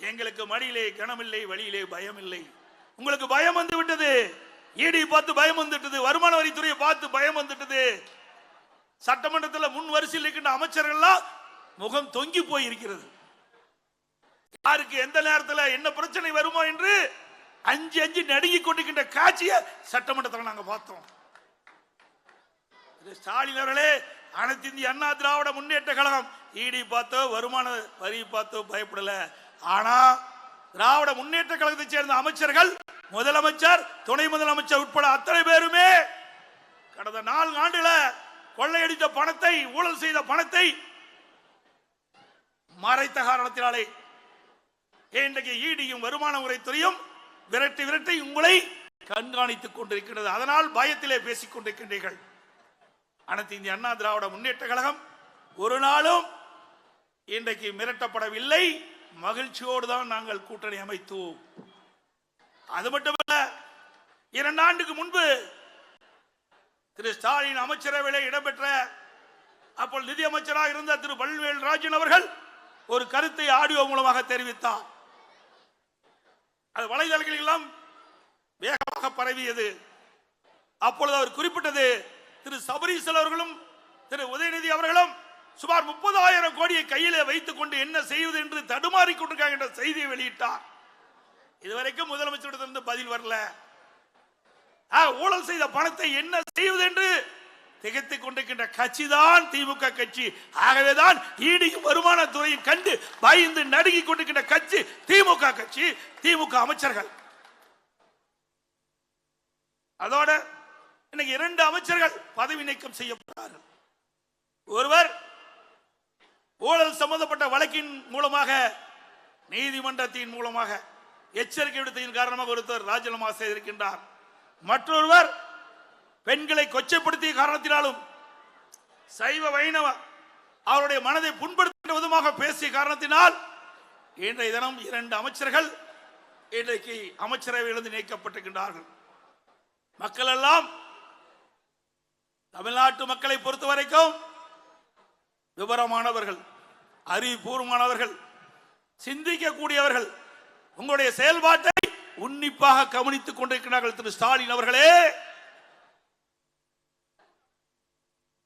எங்களுக்கு மடியிலே கனமில்லை, வழியிலே பயம் இல்லை. உங்களுக்கு பயம் வந்து விட்டது. ஈடி பார்த்து பயம் வந்துட்டது, வருமான வரித்துறையை பார்த்து பயம் வந்துட்டது. சட்டமன்றத்தில் முன் வரிசையில் இருக்கின்ற அமைச்சர்கள்லாம் முகம் தொங்கி போய் இருக்கிறது. யாருக்கு எந்த நேரத்தில் என்ன பிரச்சனை வருமோ என்று அஞ்சு அஞ்சு நடுங்கி கொண்டிருக்கின்ற காட்சியை சட்டமன்றத்தில் நாங்கள் பார்த்தோம். ஸ்டாலின் அவர்களே, அனைத்து இந்திய அண்ணா திராவிட முன்னேற்ற கழகம் ஈடி பார்த்தோ வருமான வரி பார்த்தோ பயப்படல. ஆனா திராவிட முன்னேற்ற கழகத்தை சேர்ந்த அமைச்சர்கள், முதலமைச்சர், துணை முதலமைச்சர் உட்பட அத்தனை பேருமே கடந்த 4 ஆண்டுல கொள்ளையடித்த பணத்தை, ஊழல் செய்த பணத்தை மறைத்த காரணத்தினாலே இன்றைக்கு ஈடியும் வருமான வரித்துறையும் விரட்டி விரட்டி உங்களை கண்காணித்துக் கொண்டிருக்கிறது. அதனால் பயத்திலே பேசிக் கொண்டிருக்கின்றீர்கள். அனைத்து இந்திய அண்ணா திராவிட முன்னேற்ற கழகம் ஒரு நாளும் இன்றைக்கு மிரட்டப்படவில்லை. மகிழ்ச்சியோடு தான் நாங்கள் கூட்டணி அமைத்தோம். அது மட்டுமல்ல, 2 ஆண்டுக்கு முன்பு திரு ஸ்டாலின் அமைச்சரவையில் இடம்பெற்ற அப்போது நிதி அமைச்சராக இருந்த திரு பல்வேல் ராஜன் அவர்கள் ஒரு கருத்தை ஆடியோ மூலமாக தெரிவித்தார். அது வலைதளங்களில் எல்லாம் வேகமாக பரவியது. அப்பொழுது அவர் குறிப்பிட்டது, திரு சபரீசன் அவர்களும் திரு உதயநிதி அவர்களும் சுமார் 30,000 கோடியை கையிலே வைத்துக் கொண்டு என்ன செய்வது என்று தடுமாறி கொண்டிருக்காங்க என்ற செய்தியை வெளியிட்டார். இதுவரைக்கும் முதலமைச்சரிடமிருந்து பதில் வரல. ஊழல் செய்த பணத்தை என்ன செய்வது என்று திகைத்துக் கொண்டிருக்கின்ற கட்சி தான் திமுக கட்சி. ஆகவேதான் ஈடியும் வருமானத்துறையும் கண்டு பயந்து நடுங்கிக் கொண்டிருக்கின்ற கட்சி திமுக கட்சி, திமுக அமைச்சர்கள். அதோட இன்னைக்கு 2 அமைச்சர்கள் பதவி நீக்கம் செய்யப்பட்டார்கள். ஒருவர் ஊழல் சம்பந்தப்பட்ட வழக்கின் மூலமாக, நீதிமன்றத்தின் மூலமாக எச்சரிக்கை விடுத்ததின் காரணமாக ஒருத்தர் ராஜினாமா செய்திருக்கின்றார். மற்றொருவர் பெண்களை கொச்சைப்படுத்திய காரணத்தினாலும் சைவ வைணவ அவருடைய மனதை புண்படுத்துகின்ற விதமாக பேசிய காரணத்தினால் இன்றைய தினம் 2 அமைச்சர்கள் இன்றைக்கு அமைச்சரவையிலிருந்து நீக்கப்பட்டிருக்கின்றார்கள். மக்கள் எல்லாம், தமிழ்நாட்டு மக்களை பொறுத்த வரைக்கும் விவரமானவர்கள், அறிவுபூர்வமானவர்கள், சிந்திக்கக்கூடியவர்கள், உங்களுடைய செயல்பாட்டை உன்னிப்பாக கவனித்துக் கொண்டிருக்கிறார்கள். திரு ஸ்டாலின் அவர்களே,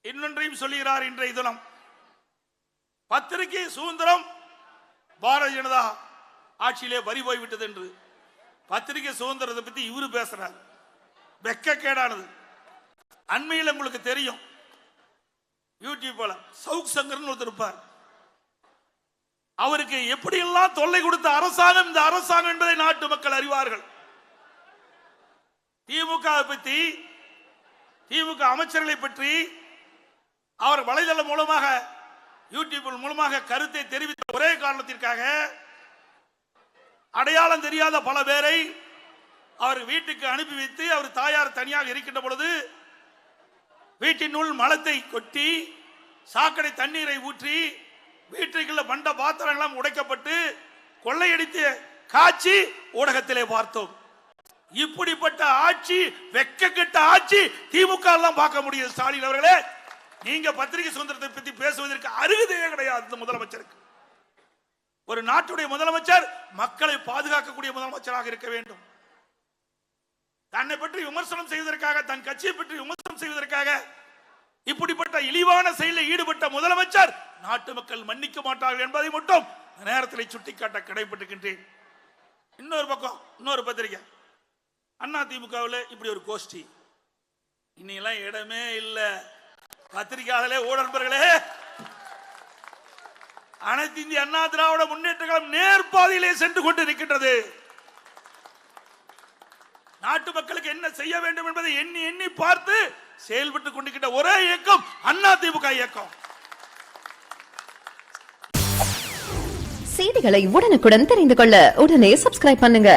இன்னொன்றையும் சொல்லுகிறார். இன்றைய தினம் பத்திரிகை சுதந்திரம் பாரதிய ஜனதா ஆட்சியிலே வரி போய்விட்டது என்று பத்திரிகை சுதந்திரத்தை பற்றி இவரு பேசுறார். வெக்கக்கேடானது. அண்மையில் உங்களுக்கு தெரியும், யூடியூப்ல சவுக் சங்கர்னு ஒருத்தர் இருப்பார். அவருக்கு எப்படியெல்லாம் தொல்லை கொடுத்த அரசாங்கம் இந்த அரசாங்கம் என்பதை நாட்டு மக்கள் அறிவார்கள். திமுக பற்றி, திமுக அமைச்சர்களை பற்றி அவர் வலைதளம் மூலமாக, யூடியூப் மூலமாக கருத்தை தெரிவித்த ஒரே காரணத்திற்காக அடையாளம் தெரியாத பல பேரை அவர் வீட்டுக்கு அனுப்பி வைத்து, அவர் தாயார் தனியாக இருக்கின்ற பொழுது வீட்டினுள் மலத்தை கொட்டி, சாக்கடை தண்ணீரை ஊற்றி, வீட்டுக்குள்ள பண்ட பாத்திரங்களும் உடைக்கப்பட்டு கொள்ளையடித்த காட்சி ஊடகத்திலே பார்த்தோம். இப்படிப்பட்ட ஆட்சி, வெட்கக்கெட்ட ஆட்சி திமுக எல்லாம் பார்க்க முடியும். ஸ்டாலின் அவர்களே, நீங்க பத்திரிகை சுதந்திரத்தை பற்றி பேசுவதற்கு அருகதையே கிடையாது. இந்த முதலமைச்சருக்கு, ஒரு நாட்டுடைய முதலமைச்சர் மக்களை பாதுகாக்கக்கூடிய முதலமைச்சராக இருக்க வேண்டும். தன்னை பற்றி விமர்சனம் செய்வதற்காக, தன் கட்சியை பற்றி விமர்சனம் செய்வதற்காக இப்படிப்பட்ட இழிவான செயலில் ஈடுபட்ட முதலமைச்சர் நாட்டு மக்கள் மன்னிக்க மாட்டார்கள் என்பதை மட்டும் நேரத்தில் சுட்டிக்காட்ட கடைபட்டிருக்கின்றேன். இன்னொரு பக்கம், இன்னொரு பத்திரிகை, அண்ணா திமுகவில் இப்படி ஒரு கோஷ்டி, இன்னெல்லாம் இடமே இல்லை. பத்திரிகையாளர்களே, ஊடகர்களே, அனைத்து இந்திய அண்ணா திராவிட முன்னேற்ற கழகம் நேர்பாதையிலே சென்று கொண்டிருக்கின்றது. நாட்டு மக்களுக்கு என்ன செய்ய வேண்டும் என்பதை எண்ணி எண்ணி பார்த்து செயல்பட்டுக் கொண்டிருக்கின்ற ஒரே இயக்கம் அண்ணா திமுக இயக்கம். செய்திகளை உடனுக்குடன் தெரிந்து கொள்ள உடனே சப்ஸ்கிரைப் பண்ணுங்க.